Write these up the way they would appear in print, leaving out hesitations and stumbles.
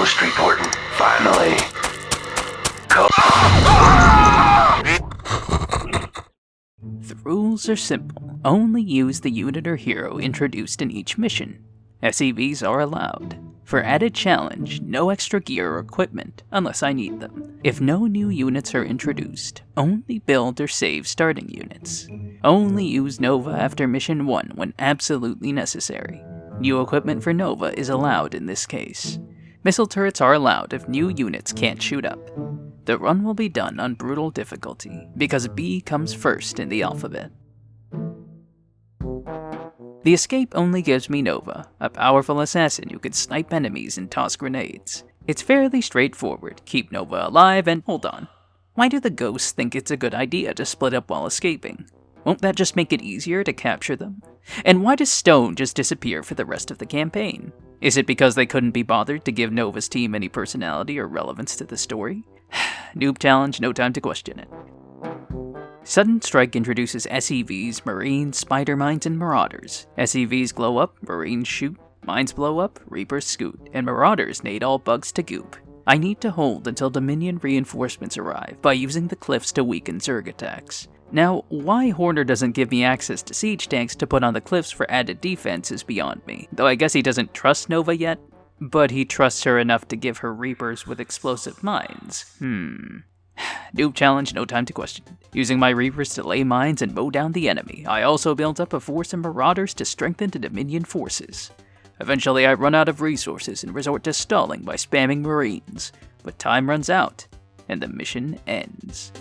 Ghost reporting. Finally. The rules are simple. Only use the unit or hero introduced in each mission. SCVs are allowed. For added challenge, no extra gear or equipment, unless I need them. If no new units are introduced, only build or save starting units. Only use Nova after Mission 1 when absolutely necessary. New equipment for Nova is allowed in this case. Missile turrets are allowed if new units can't shoot up. The run will be done on brutal difficulty, because B comes first in the alphabet. The escape only gives me Nova, a powerful assassin who can snipe enemies and toss grenades. It's fairly straightforward, keep Nova alive and hold on. Why do the ghosts think it's a good idea to split up while escaping? Won't that just make it easier to capture them? And why does Stone just disappear for the rest of the campaign? Is it because they couldn't be bothered to give Nova's team any personality or relevance to the story? Noob challenge, no time to question it. Sudden Strike introduces SEVs, Marines, Spider Mines, and Marauders. SEVs glow up, Marines shoot, Mines blow up, Reapers scoot, and Marauders nade all bugs to goop. I need to hold until Dominion reinforcements arrive by using the cliffs to weaken Zerg attacks. Now, why Horner doesn't give me access to siege tanks to put on the cliffs for added defense is beyond me, though I guess he doesn't trust Nova yet, but he trusts her enough to give her Reapers with explosive mines. Noob challenge, no time to question. Using my Reapers to lay mines and mow down the enemy, I also built up a force of Marauders to strengthen the Dominion forces. Eventually I run out of resources and resort to stalling by spamming Marines, but time runs out, and the mission ends.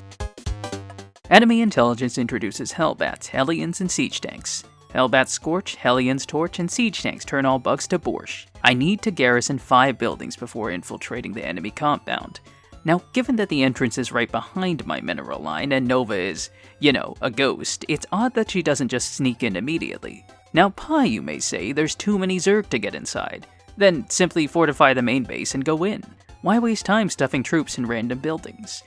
Enemy intelligence introduces Hellbats, Hellions, and siege tanks. Hellbats scorch, Hellions torch, and siege tanks turn all bugs to borscht. I need to garrison 5 buildings before infiltrating the enemy compound. Now, given that the entrance is right behind my mineral line and Nova is, a ghost, it's odd that she doesn't just sneak in immediately. Now, Pi, you may say, there's too many Zerg to get inside. Then simply fortify the main base and go in. Why waste time stuffing troops in random buildings?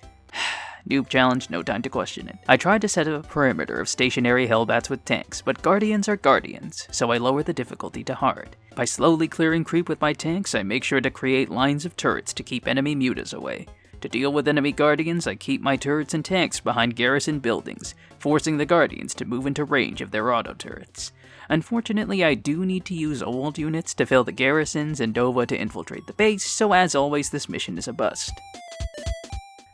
Noob challenge, no time to question it. I tried to set up a perimeter of stationary Hellbats with tanks, but Guardians are Guardians, so I lower the difficulty to hard. By slowly clearing creep with my tanks, I make sure to create lines of turrets to keep enemy mutas away. To deal with enemy Guardians, I keep my turrets and tanks behind garrison buildings, forcing the Guardians to move into range of their auto turrets. Unfortunately, I do need to use old units to fill the garrisons and Nova to infiltrate the base, so as always this mission is a bust.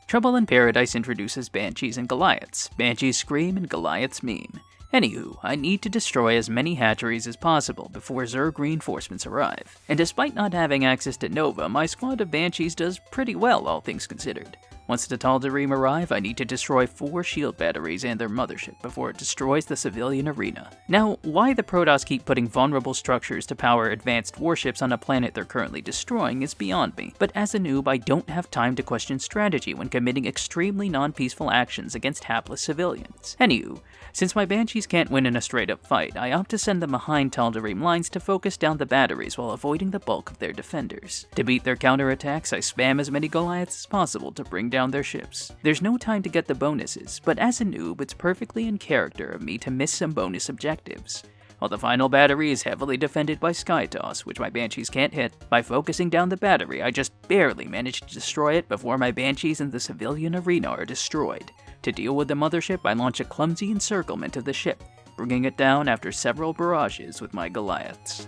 Trouble in Paradise introduces Banshees and Goliaths. Banshees scream and Goliaths meme. Anywho, I need to destroy as many hatcheries as possible before Zerg reinforcements arrive. And despite not having access to Nova, my squad of Banshees does pretty well, all things considered. Once the Tal'Darim arrive, I need to destroy 4 shield batteries and their mothership before it destroys the civilian arena. Now, why the Protoss keep putting vulnerable structures to power advanced warships on a planet they're currently destroying is beyond me, but as a noob, I don't have time to question strategy when committing extremely non-peaceful actions against hapless civilians. Anywho, since my Banshees can't win in a straight-up fight, I opt to send them behind Tal'Darim lines to focus down the batteries while avoiding the bulk of their defenders. To beat their counterattacks, I spam as many Goliaths as possible to bring down their ships. There's no time to get the bonuses, but as a noob, it's perfectly in character of me to miss some bonus objectives. While the final battery is heavily defended by Sky Toss, which my Banshees can't hit, by focusing down the battery, I just barely manage to destroy it before my Banshees in the civilian arena are destroyed. To deal with the mothership, I launch a clumsy encirclement of the ship, bringing it down after several barrages with my Goliaths.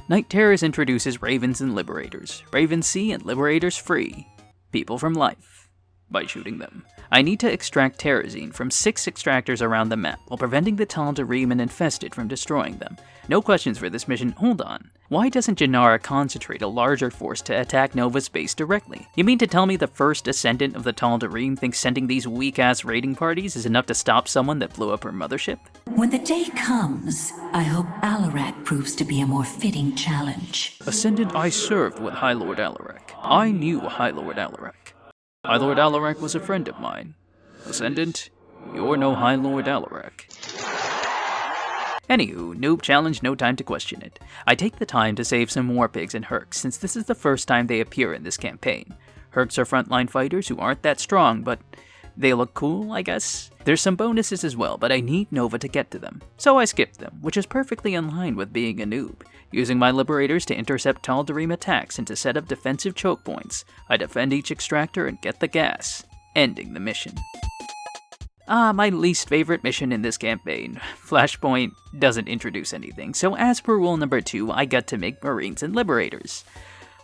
Night Terrors introduces Ravens and Liberators. Ravens see and Liberators free people from life by shooting them. I need to extract Terrazine from 6 extractors around the map while preventing the Tal'Darim and Infested from destroying them. No questions for this mission. Hold on. Why doesn't Janara concentrate a larger force to attack Nova's base directly? You mean to tell me the first Ascendant of the Tal'Darim thinks sending these weak-ass raiding parties is enough to stop someone that blew up her mothership? When the day comes, I hope Alarak proves to be a more fitting challenge. Ascendant, I served with High Lord Alarak. I knew High Lord Alarak. High Lord Alarak was a friend of mine. Ascendant, you're no High Lord Alarak. Anywho, noob challenge, no time to question it. I take the time to save some more pigs and Hercs, since this is the first time they appear in this campaign. Hercs are frontline fighters who aren't that strong, but They look cool, I guess. There's some bonuses as well, but I need Nova to get to them, so I skipped them, which is perfectly in line with being a noob. Using my liberators to intercept Tal'Darim attacks and to set up defensive choke points, I defend each extractor and get the gas, ending the mission. My least favorite mission in this campaign. Flashpoint doesn't introduce anything, so as per rule number 2, I got to make Marines and Liberators.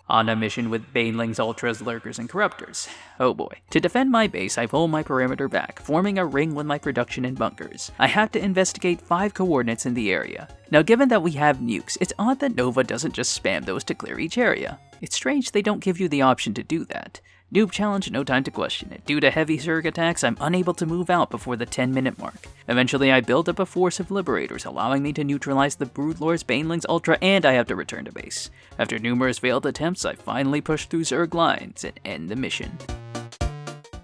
On a mission with Banelings, Ultras, Lurkers, and Corruptors. Oh boy. To defend my base, I pull my perimeter back, forming a ring with my production and bunkers. I have to investigate 5 coordinates in the area. Now given that we have nukes, it's odd that Nova doesn't just spam those to clear each area. It's strange they don't give you the option to do that. Noob challenge, no time to question it. Due to heavy Zerg attacks, I'm unable to move out before the 10-minute mark. Eventually, I build up a force of Liberators, allowing me to neutralize the Broodlords, Banelings, Ultra, and I have to return to base. After numerous failed attempts, I finally push through Zerg lines and end the mission.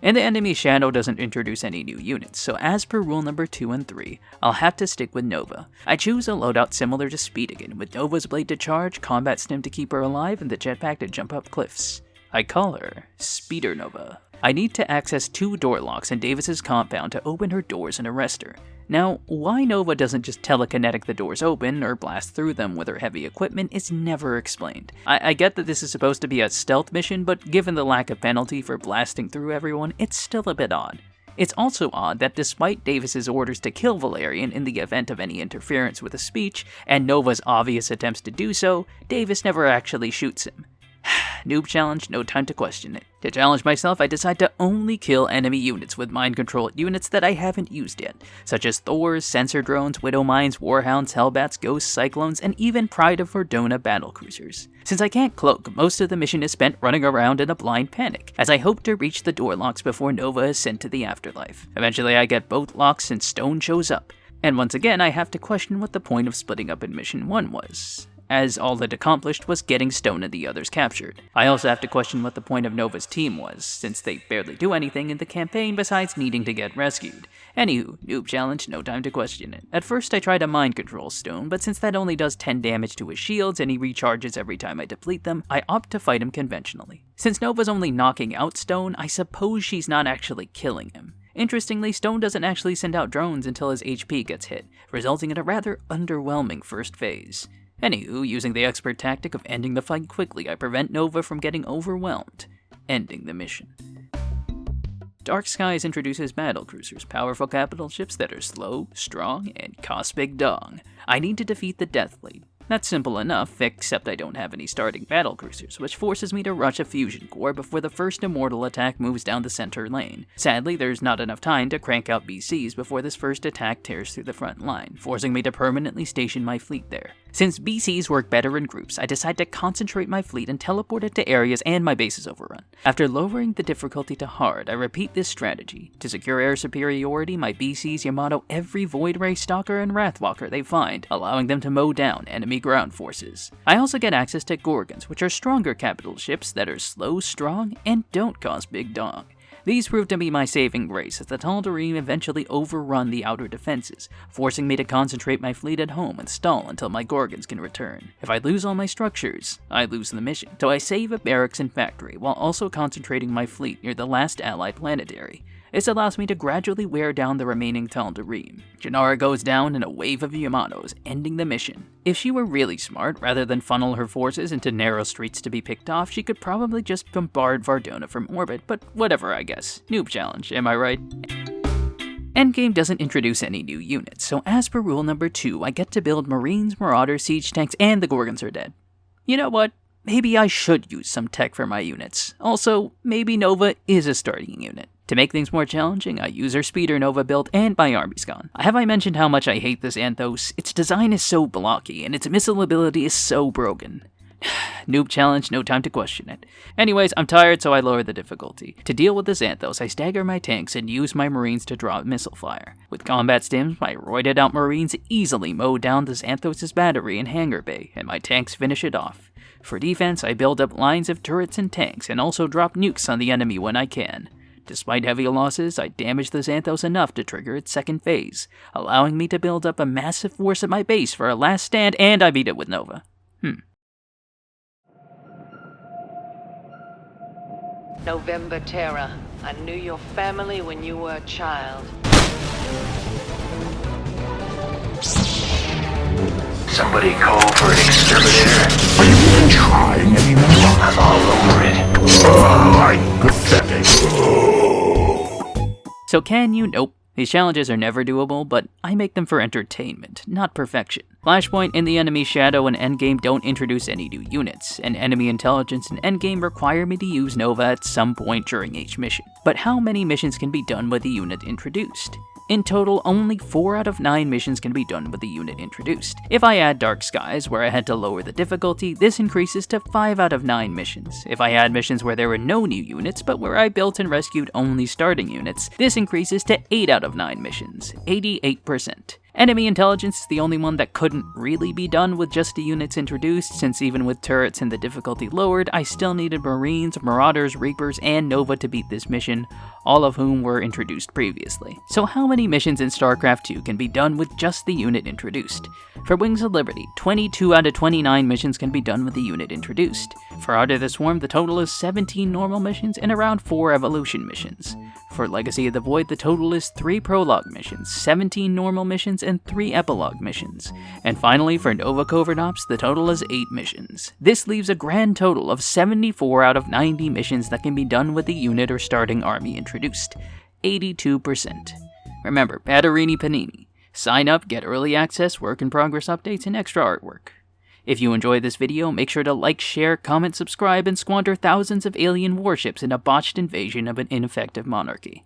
And the enemy shadow doesn't introduce any new units, so as per rule number 2 and 3, I'll have to stick with Nova. I choose a loadout similar to Speedigan, with Nova's blade to charge, combat stim to keep her alive, and the jetpack to jump up cliffs. I call her Speeder Nova. I need to access 2 door locks in Davis's compound to open her doors and arrest her. Now, why Nova doesn't just telekinetic the doors open or blast through them with her heavy equipment is never explained. I get that this is supposed to be a stealth mission, but given the lack of penalty for blasting through everyone, it's still a bit odd. It's also odd that despite Davis's orders to kill Valerian in the event of any interference with a speech, and Nova's obvious attempts to do so, Davis never actually shoots him. Noob challenge, no time to question it. To challenge myself, I decide to only kill enemy units with mind-controlled units that I haven't used yet, such as Thors, Sensor Drones, Widow Mines, Warhounds, Hellbats, Ghosts, Cyclones, and even Pride of Verdona battlecruisers. Since I can't cloak, most of the mission is spent running around in a blind panic, as I hope to reach the door locks before Nova is sent to the afterlife. Eventually I get both locks and Stone shows up, and once again I have to question what the point of splitting up in Mission 1 was, as all it accomplished was getting Stone and the others captured. I also have to question what the point of Nova's team was, since they barely do anything in the campaign besides needing to get rescued. Anywho, Noob challenge, no time to question it. At first I try to mind control Stone, but since that only does 10 damage to his shields and he recharges every time I deplete them, I opt to fight him conventionally. Since Nova's only knocking out Stone, I suppose she's not actually killing him. Interestingly, Stone doesn't actually send out drones until his HP gets hit, resulting in a rather underwhelming first phase. Anywho, using the expert tactic of ending the fight quickly, I prevent Nova from getting overwhelmed, ending the mission. Dark Skies introduces battlecruisers, powerful capital ships that are slow, strong, and cost big dong. I need to defeat the Deathblade. That's simple enough, except I don't have any starting battlecruisers, which forces me to rush a fusion core before the first immortal attack moves down the center lane. Sadly, there's not enough time to crank out BCs before this first attack tears through the front line, forcing me to permanently station my fleet there. Since BCs work better in groups, I decide to concentrate my fleet and teleport it to areas and my base is overrun. After lowering the difficulty to hard, I repeat this strategy. To secure air superiority, my BCs Yamato every Void Ray Stalker and Wrathwalker they find, allowing them to mow down enemy ground forces. I also get access to Gorgons, which are stronger capital ships that are slow, strong, and don't cost big dong. These prove to be my saving grace as the Tal'Darim eventually overrun the outer defenses, forcing me to concentrate my fleet at home and stall until my Gorgons can return. If I lose all my structures, I lose the mission, so I save a barracks and factory while also concentrating my fleet near the last allied planetary. This allows me to gradually wear down the remaining Tal'Darim. Janara goes down in a wave of Yamatos, ending the mission. If she were really smart, rather than funnel her forces into narrow streets to be picked off, she could probably just bombard Verdona from orbit, but whatever I guess. Noob challenge, am I right? Endgame doesn't introduce any new units, so as per rule number 2, I get to build Marines, Marauders, Siege Tanks, and the Gorgons are dead. You know what? Maybe I should use some tech for my units. Also, maybe Nova is a starting unit. To make things more challenging, I use her Speeder Nova build and my army's gone. Have I mentioned how much I hate this Anthos? Its design is so blocky, and its missile ability is so broken. Noob challenge, no time to question it. Anyways, I'm tired, so I lower the difficulty. To deal with this Anthos, I stagger my tanks and use my Marines to draw missile fire. With combat stims, my roided out Marines easily mow down this Anthos' battery and hangar bay, and my tanks finish it off. For defense, I build up lines of turrets and tanks, and also drop nukes on the enemy when I can. Despite heavy losses, I damage the Xanthos enough to trigger its second phase, allowing me to build up a massive force at my base for a last stand, and I beat it with Nova. November Terra. I knew your family when you were a child. Somebody call for an exterminator. Are you even trying anymore? I'm all over it. I'm pathetic. So can you? Nope. These challenges are never doable, but I make them for entertainment, not perfection. Flashpoint in the enemy Shadow and Endgame don't introduce any new units, and enemy intelligence and Endgame require me to use Nova at some point during each mission. But how many missions can be done with the unit introduced? In total, only 4 out of 9 missions can be done with the unit introduced. If I add Dark Skies, where I had to lower the difficulty, this increases to 5 out of 9 missions. If I add missions where there were no new units, but where I built and rescued only starting units, this increases to 8 out of 9 missions, 88%. Enemy intelligence is the only one that couldn't really be done with just the units introduced, since even with turrets and the difficulty lowered, I still needed Marines, Marauders, Reapers, and Nova to beat this mission, all of whom were introduced previously. So how many missions in Starcraft 2 can be done with just the unit introduced? For Wings of Liberty, 22 out of 29 missions can be done with the unit introduced. For Art of the Swarm, the total is 17 normal missions and around 4 evolution missions. For Legacy of the Void, the total is 3 prologue missions, 17 normal missions, and 3 epilogue missions. And finally, for Nova Covert Ops, the total is 8 missions. This leaves a grand total of 74 out of 90 missions that can be done with the unit or starting army introduced. 82%. Remember, Padarini Panini. Sign up, get early access, work in progress updates, and extra artwork. If you enjoyed this video, make sure to like, share, comment, subscribe, and squander thousands of alien warships in a botched invasion of an ineffective monarchy.